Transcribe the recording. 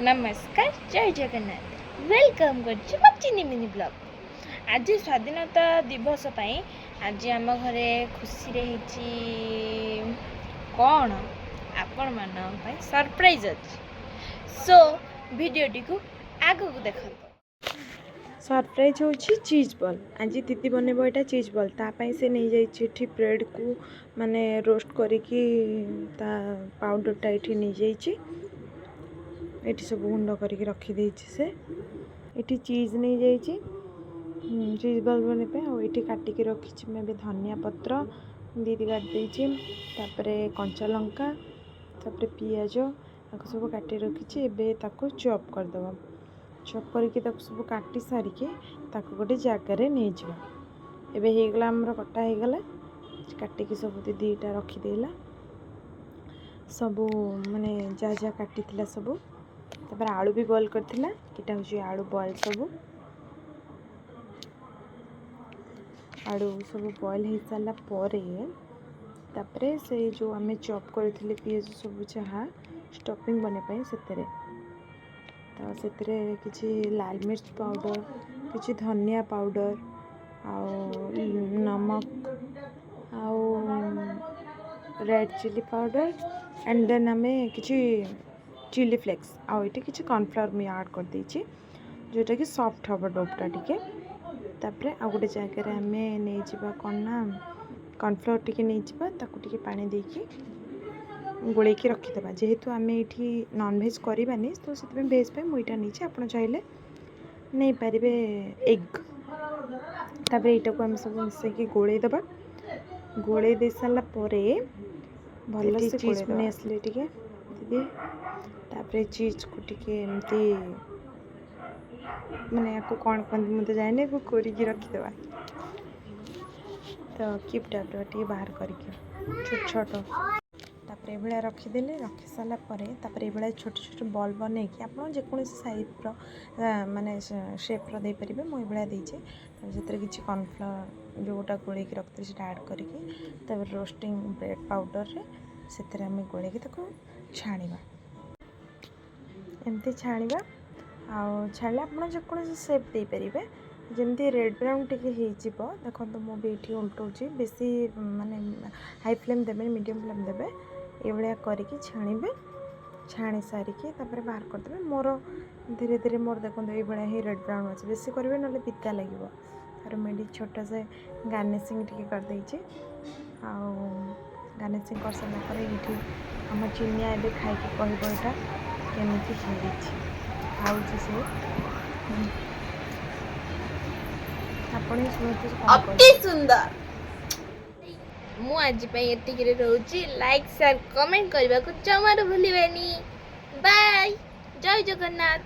नमस्कार जय Jagannath welcome करचिनी mini blog. आज स्वाधीनता दिवस पाई आज आम घरे खुशी रे हिची कौन आपण मान सरप्राइज अच्छी सो वीडियो को आगो को देखो। सरप्राइज होची चीज बॉल। आज दीदी बनब यहाँ चीज बॉल तापाई से नहीं जाइए ब्रेड को माने रोस्ट करिकी ता पाउडरटा ये नहीं जाइए ये सब गुंड करके रखीदे से ये चीज नहीं जाइए चीज बॉल बनने ये काटिकी रखी मैं धनिया पत्र दीदी काटिदेची कंचा लंका पियाज सब काटी रखी एवं चॉप करदे चॉप करके सब काटी सारिके गोटे जगार नहीं एबे होगला आमर कटा होगला काटिकी सब दीदीटा रखीदेला सब माने जा जा काटी सब तापर आलू भी बॉयल करथिला एटा होची आलू बॉयल सब आलू सब बॉयल हो सारा तापरे से जो आमे चॉप करथिले पियाज सब जहा स्टफिंग बने से तो से किसी लाल मिर्च पाउडर किसी धनिया पाउडर आउ नमक आउ red chilli powder and then आमे किसी चिली फ्लेक्स आउ ये किसी कॉर्नफ्लावर में ऐड कर देछि जोटा कि सॉफ्ट हम डोपटा टिके तापरे आ गोटे जगह आम नहीं जावा कौन ना कॉर्नफ्लावर टिके नहीं जावा ताकू टिके पानी देकी गोलेकी रखीदे जेहेतु आम ये नॉनवेज करानी तो से भेज पे मुईटा नहीं आप चाहिए नहीं पारे एग तापर यहाँ को आम सब मिसकी गोले दबा गोले दे सारापर भल से चीज बन आसले टे दीदी तापर चीज को टिके एमती माने या कौन कहते मुझे जाने को कोरिकी रखीदे तो किप टाइप टे बाहर करके छोट छोट तापर ये रखीदे रखी सारापर ये छोट छोट बॉल बन कि आप जेको साइज माने शेप्र दे पारे मुझे देचे से किसी कॉर्नफ्लावर जोटा गोलेकी रखते से ऐड करके रोस्टिंग ब्रेड पाउडर से आम गोलेकी छाणीबा एमती छाणीबा आउ छाड़े आप जेको सेप दे पारे जमी रेड ब्राउन टे देखो तो मुझे ये उल्टाऊँ बेसी माने हाई फ्लेम देवे मीडियम फ्लेम देवे ये करके छाणीबे छाणी सारिके बाहर करदे मोर धीरे धीरे मोर देखो ये ही रेड ब्राउन अच्छे बेसी करेंगे ना पिता लगे तार मुझे छोटा से गार्निशिंग टी करदे गार्निशिंग कर सारापर ये आम चिनिया ए खाई कहब यहाँ केमी खाऊ से अति सुंदर मु आज ये रोची लाइक शेयर कमेंट करने को जमार भूलिबेनी बाय जय जगन्नाथ।